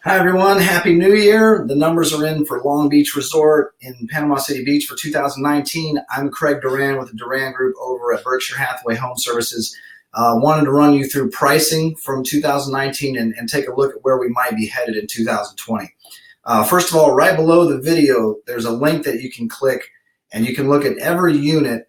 Hi everyone, Happy New Year. The numbers are in for Long Beach Resort in Panama City Beach for 2019. I'm Craig Duran with the Duran Group over at Berkshire Hathaway HomeServices. Wanted to run you through pricing from 2019 and take a look at where we might be headed in 2020. First of all, right below the video, there's a link that you can click and you can look at every unit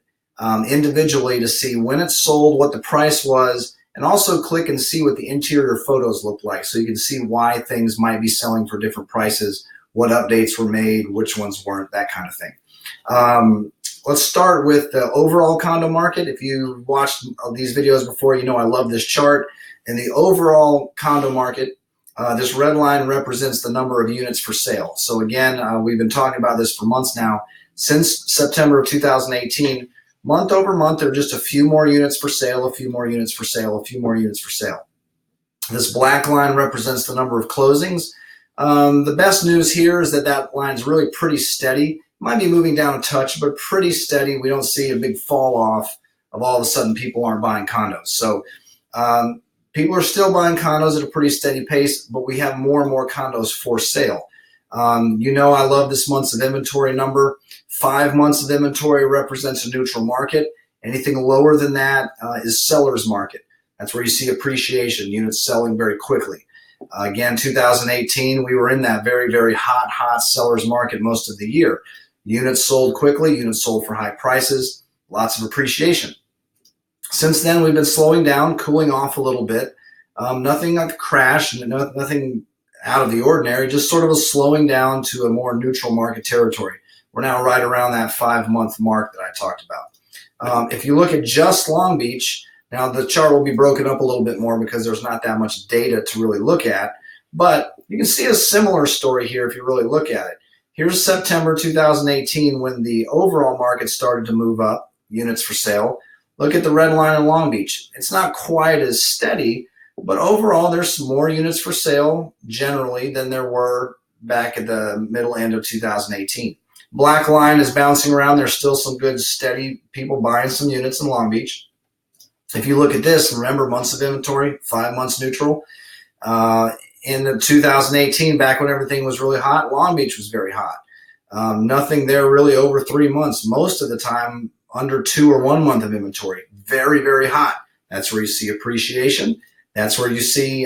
individually to see when it's sold, what the price was, and also click and see what the interior photos look like so you can see why things might be selling for different prices, what updates were made, which ones weren't, that kind of thing. Let's start with the overall condo market. If you watched these videos before, you know I love this chart. In the overall condo market, this red line represents the number of units for sale. So again, we've been talking about this for months now. Since September of 2018, month over month, there are just a few more units for sale, a few more units for sale, a few more units for sale. This black line represents the number of closings. The best news here is that that line is really pretty steady. Might be moving down a touch, but pretty steady. We don't see a big fall off of all of a sudden people aren't buying condos. So people are still buying condos at a pretty steady pace, but we have more and more condos for sale. You know I love this months of inventory number. 5 months of inventory represents a neutral market. Anything lower than that is seller's market. That's where you see appreciation, units selling very quickly. Again, 2018, we were in that very, very hot seller's market most of the year. Units sold quickly, units sold for high prices, lots of appreciation. Since then, we've been slowing down, cooling off a little bit. Nothing like a crash, nothing out of the ordinary, just sort of a slowing down to a more neutral market territory. We're now right around that 5-month mark that I talked about. If you look at just Long Beach, now the chart will be broken up a little bit more because there's not that much data to really look at, but you can see a similar story here if you really look at it. Here's September 2018 when the overall market started to move up, units for sale. Look at the red line in Long Beach. It's not quite as steady, but overall there's some more units for sale generally than there were back at the middle end of 2018. Black line is bouncing around. There's still some good, steady people buying some units in Long Beach. If you look at this, remember months of inventory, 5 months neutral. In the 2018, back when everything was really hot, Long Beach was very hot. Nothing there really over 3 months. Most of the time, under 2 or 1 month of inventory. Very, very hot. That's where you see appreciation. That's where you see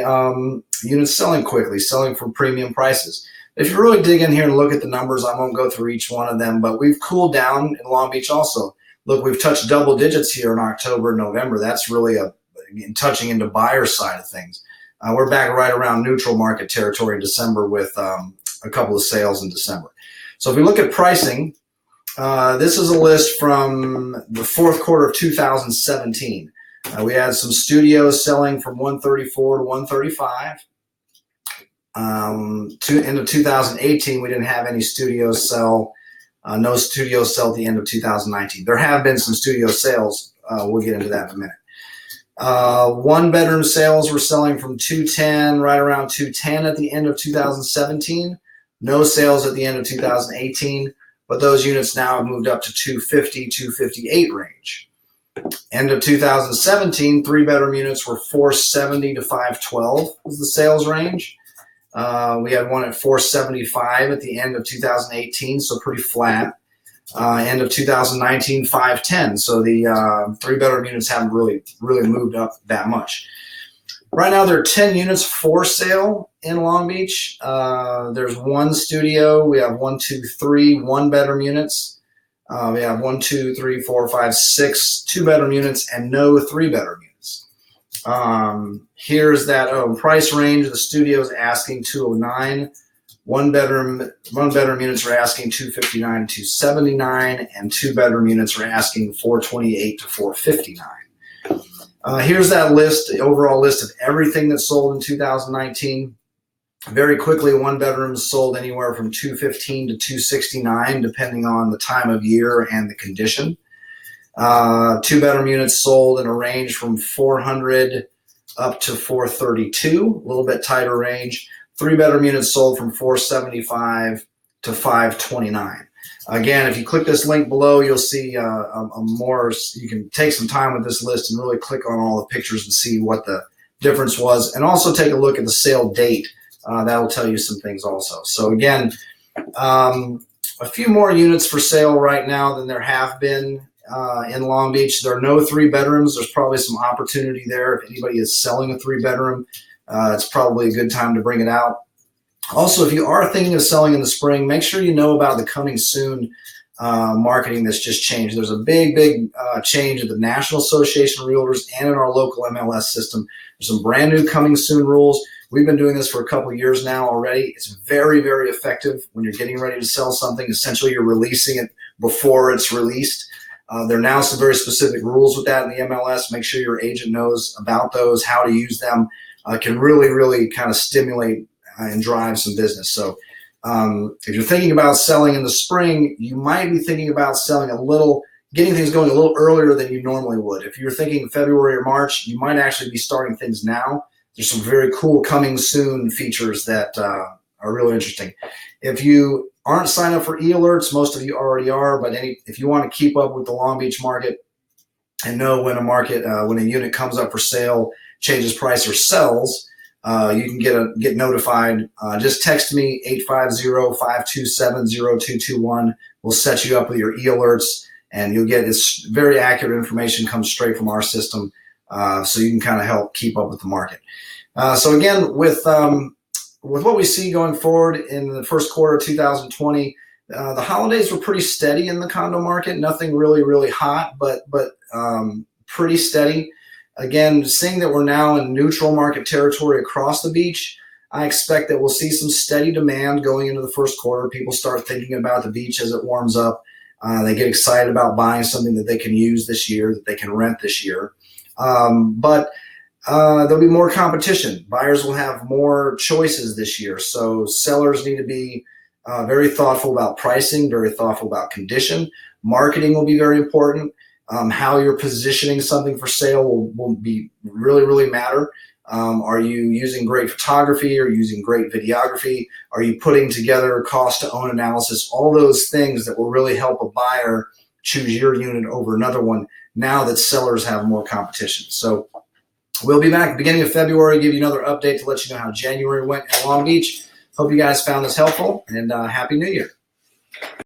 units selling quickly, selling for premium prices. If you really dig in here and look at the numbers, I won't go through each one of them, but we've cooled down in Long Beach also. Look, we've touched double digits here in October and November. That's really touching into buyer side of things. We're back right around neutral market territory in December with a couple of sales in December. So if we look at pricing, this is a list from the fourth quarter of 2017. We had some studios selling from 134 to 135. End of 2018, we didn't have any studios sell. No studios sell at the end of 2019. There have been some studio sales. We'll get into that in a minute. One-bedroom sales were selling from 210, right around 210 at the end of 2017. No sales at the end of 2018, but those units now have moved up to 250, 258 range. End of 2017, 3-bedroom units were 470 to 512 was the sales range. We had one at 475 at the end of 2018, so pretty flat. End of 2019, 510. So the 3-bedroom units haven't really moved up that much. Right now, there are 10 units for sale in Long Beach. There's one studio. We have 1, 2, 3 1-bedroom units. We have 1, 2, 3, 4, 5, 6 2-bedroom units and no 3-bedroom units. Here's that price range. The studio is asking 209. One-bedroom units are asking 259 to 279, and 2-bedroom units are asking 428 to 459. Here's that list, the overall list of everything that sold in 2019. Very quickly, 1-bedrooms sold anywhere from 215 to 269, depending on the time of year and the condition. 2-bedroom units sold in a range from 400 up to 432, a little bit tighter range. 3-bedroom units sold from 475 to 529. Again, if you click this link below, you'll see you can take some time with this list and really click on all the pictures and see what the difference was. And also take a look at the sale date that'll tell you some things also. So again, a few more units for sale right now than there have been in Long Beach. There are no 3-bedrooms. There's probably some opportunity there. If anybody is selling a 3-bedroom, it's probably a good time to bring it out. Also, if you are thinking of selling in the spring, make sure you know about the coming soon marketing that's just changed. There's a big change in the National Association of Realtors and in our local MLS system. There's some brand new coming soon rules. We've been doing this for a couple of years now already. It's very effective when you're getting ready to sell something. Essentially, you're releasing it before it's released. There are now some very specific rules with that in the MLS. Make sure your agent knows about those, how to use them. Can really kind of stimulate and drive some business. So if you're thinking about selling in the spring, you might be thinking about selling getting things going a little earlier than you normally would. If you're thinking February or March, you might actually be starting things now. There's some very cool coming soon features that are really interesting. If you aren't signed up for e-alerts, most of you already are, but if you want to keep up with the Long Beach market and know when when a unit comes up for sale, changes price, or sells, you can get notified. Just text me 850-527-0221. We'll set you up with your e-alerts, and you'll get this very accurate information comes straight from our system, so you can kind of help keep up with the market. So again, with what we see going forward in the first quarter of 2020, the holidays were pretty steady in the condo market. Nothing really hot, but pretty steady. Again, seeing that we're now in neutral market territory across the beach, I expect that we'll see some steady demand going into the first quarter. People start thinking about the beach as it warms up. They get excited about buying something that they can use this year, that they can rent this year. But there'll be more competition. Buyers will have more choices this year. So sellers need to be very thoughtful about pricing, very thoughtful about condition. Marketing will be very important. How you're positioning something for sale will be really matter. Are you using great photography? Are you using great videography? Are you putting together cost to own analysis? All those things that will really help a buyer choose your unit over another one now that sellers have more competition. So we'll be back at the beginning of February, give you another update to let you know how January went in Long Beach. Hope you guys found this helpful, and Happy New Year.